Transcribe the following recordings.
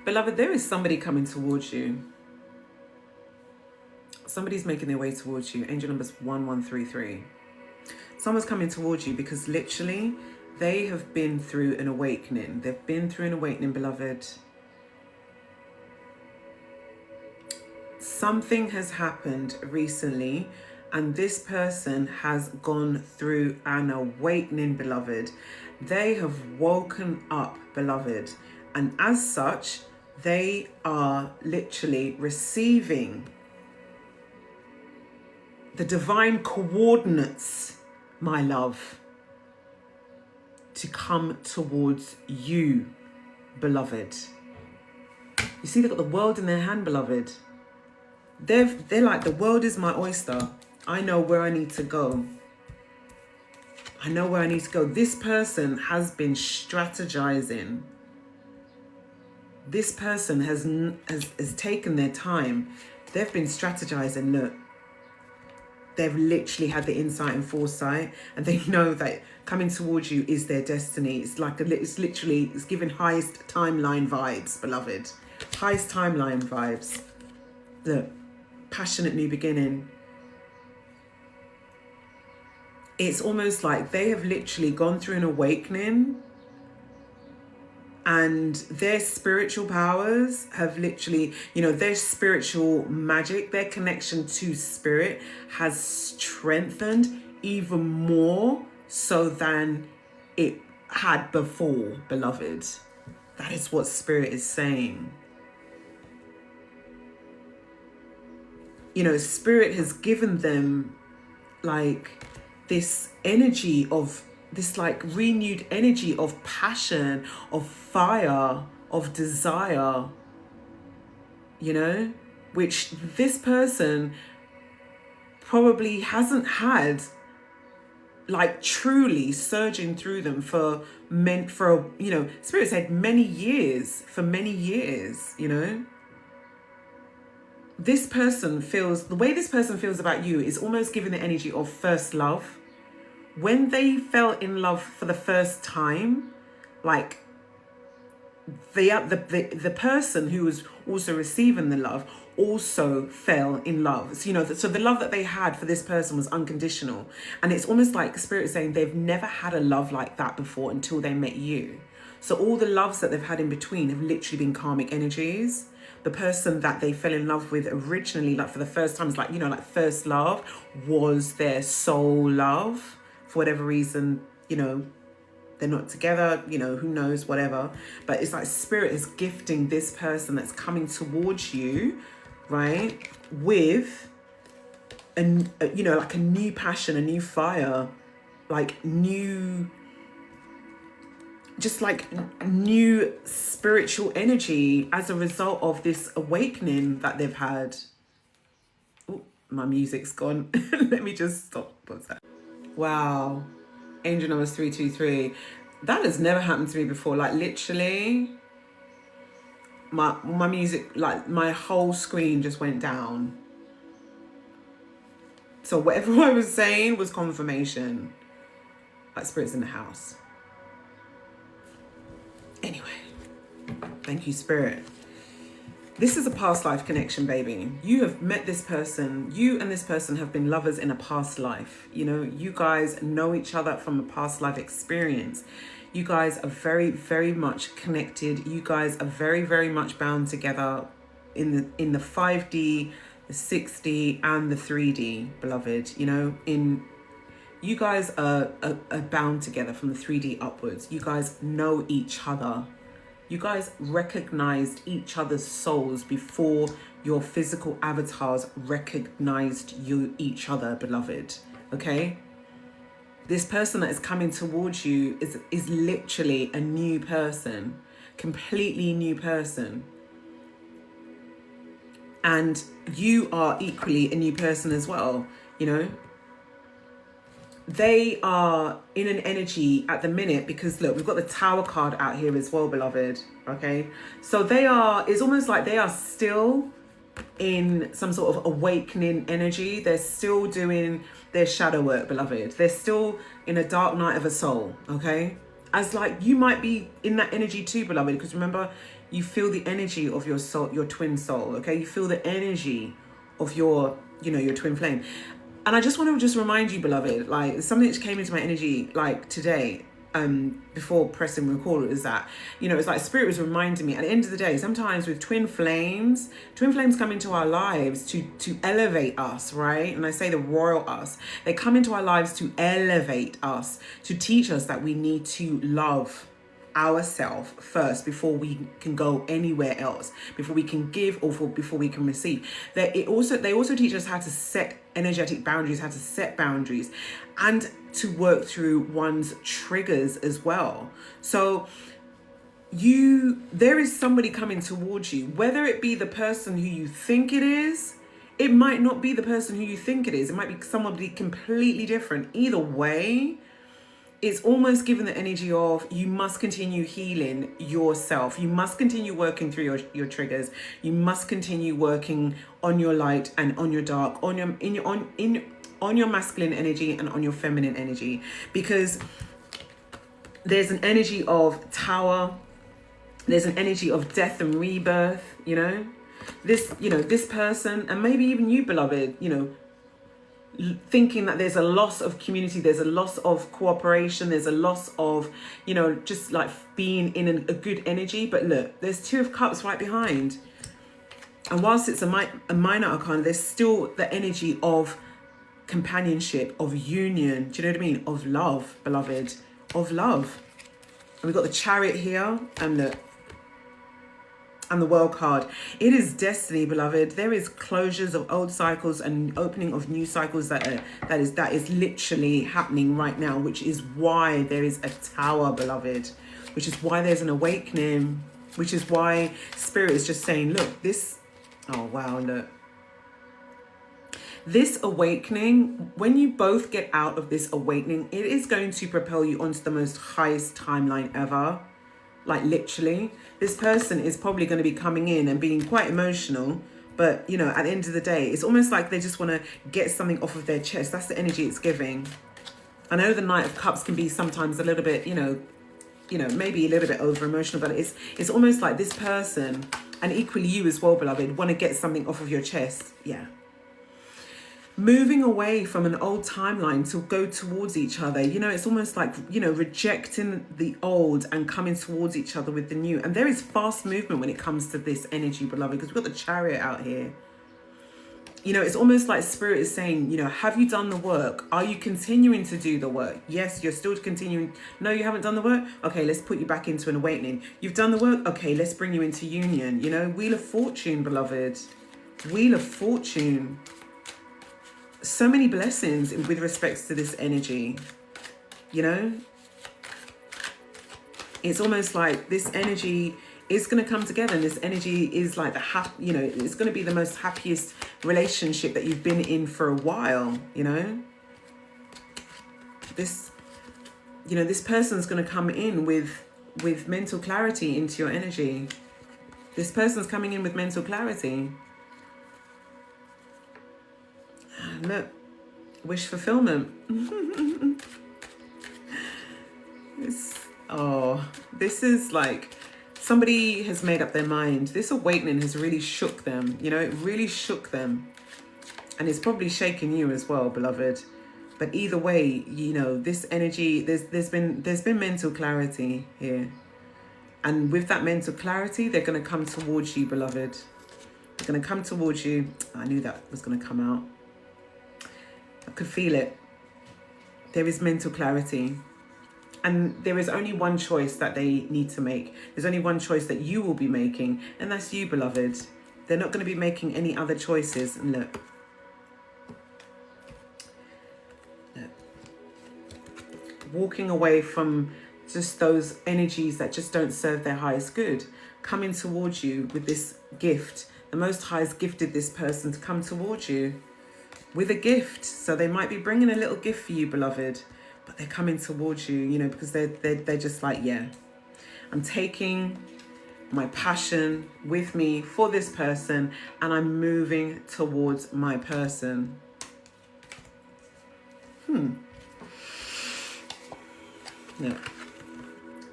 Beloved, there is somebody coming towards you. Somebody's making their way towards you. Angel number's 1133. Someone's coming towards you because literally they have been through an awakening. They've been through an awakening, beloved. Something has happened recently and this person has gone through an awakening, beloved. They have woken up, beloved. And as such, they are literally receiving the divine coordinates, my love, to come towards you, beloved. You see, they've got the world in their hand, beloved. They're like, the world is my oyster. I know where I need to go. I know where I need to go. This person has been strategizing. This person has taken their time. They've been strategizing. Look, they've literally had the insight and foresight, and they know that coming towards you is their destiny. It's like it's giving highest timeline vibes, beloved. Highest timeline vibes. Look, passionate new beginning. It's almost like they have literally gone through an awakening, and their spiritual powers have literally, their spiritual magic, their connection to spirit has strengthened even more so than it had before, beloved. That is what spirit is saying. Spirit has given them like this energy of this like renewed energy of passion, of fire, of desire, which this person probably hasn't had like truly surging through them Spirit said many years, This person feels, the way this person feels about you is almost giving the energy of first love. When they fell in love for the first time, like the person who was also receiving the love also fell in love. So the love that they had for this person was unconditional. And it's almost like Spirit is saying they've never had a love like that before until they met you. So all the loves that they've had in between have literally been karmic energies. The person that they fell in love with originally, like for the first time, is like, like first love was their soul love. For whatever reason, they're not together, who knows, whatever. But it's like Spirit is gifting this person that's coming towards you, right, with like a new passion, a new fire, like new spiritual energy as a result of this awakening that they've had. Oh, my music's gone. Let me just stop. What's that? Wow. Angel number 323. That has never happened to me before. Like literally, my music, like my whole screen just went down. So whatever I was saying was confirmation. Like Spirit's in the house. Anyway, thank you, Spirit. This is a past life connection, baby. You have met this person. You and this person have been lovers in a past life. You guys know each other from a past life experience. You guys are very, very much connected. You guys are very, very much bound together in the 5D, the 6D, and the 3D, beloved. You guys are bound together from the 3D upwards. You guys know each other. You guys recognized each other's souls before your physical avatars recognized each other, beloved. Okay? This person that is coming towards you is literally a new person, completely new person. And you are equally a new person as well, They are in an energy at the minute because look, we've got the Tower card out here as well, beloved. Okay, so it's almost like they are still in some sort of awakening energy. They're still doing their shadow work, beloved. They're still in a dark night of a soul. Okay, as like you might be in that energy too, beloved, because remember You feel the energy of your soul, your twin soul, okay? You feel the energy of your, your twin flame. And I just want to just remind you, beloved, like something that came into my energy like today, before pressing record, is that, it's like spirit was reminding me at the end of the day, sometimes with twin flames come into our lives to elevate us, right? And I say the royal us, they come into our lives to elevate us, to teach us that we need to love ourselves first before we can go anywhere else, before we can give, or before we can receive. They also teach us how to set energetic boundaries, how to set boundaries, and to work through one's triggers as well. So there is somebody coming towards you, whether it be the person who you think it is. It might not be the person who you think it is. It might be somebody completely different. Either way, it's almost given the energy of you must continue healing yourself. You must continue working through your triggers. You must continue working on your light and on your dark, on your masculine energy and on your feminine energy, because there's an energy of tower. There's an energy of death and rebirth. This person, and maybe even you, beloved, thinking that there's a loss of community, there's a loss of cooperation, there's a loss of, just like being in a good energy. But look, there's Two of Cups right behind. And whilst it's a minor arcana, there's still the energy of companionship, of union. Do you know what I mean? Of love, beloved, of love. And we've got the Chariot here and the World card. It is destiny, beloved. There is closures of old cycles and opening of new cycles that is literally happening right now, which is why there is a Tower, beloved, which is why there's an awakening, which is why Spirit is just saying, look, this awakening, when you both get out of this awakening, it is going to propel you onto the most highest timeline ever. Like literally, this person is probably going to be coming in and being quite emotional, but at the end of the day, it's almost like they just want to get something off of their chest. That's the energy it's giving. I know the Knight of Cups can be sometimes a little bit, maybe a little bit over emotional, but it's almost like this person, and equally you as well, beloved, want to get something off of your chest. Yeah. Moving away from an old timeline to go towards each other. It's almost like, rejecting the old and coming towards each other with the new. And there is fast movement when it comes to this energy, beloved, because we've got the Chariot out here. It's almost like Spirit is saying, have you done the work? Are you continuing to do the work? Yes, you're still continuing. No, you haven't done the work? Okay, let's put you back into an awakening. You've done the work? Okay, let's bring you into union. Wheel of Fortune, beloved. Wheel of Fortune. So many blessings with respects to this energy. It's almost like this energy is going to come together, and this energy is like it's going to be the most happiest relationship that you've been in for a while. This person's going to come in with mental clarity into your energy. This person's coming in with mental clarity. Look, wish fulfillment. This is like somebody has made up their mind. This awakening has really shook them. It really shook them, and it's probably shaken you as well, beloved. But either way, this energy, there's been mental clarity here, and with that mental clarity, they're going to come towards you, beloved. They're going to come towards you. I knew that was going to come out. I could feel it. There is mental clarity. And there is only one choice that they need to make. There's only one choice that you will be making. And that's you, beloved. They're not going to be making any other choices. And look. Walking away from just those energies that just don't serve their highest good. Coming towards you with this gift. The Most High has gifted this person to come towards you with a gift. So they might be bringing a little gift for you, beloved, but they're coming towards you, because they're just like, yeah, I'm taking my passion with me for this person and I'm moving towards my person. No.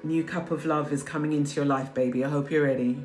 New cup of love is coming into your life, baby. I hope you're ready.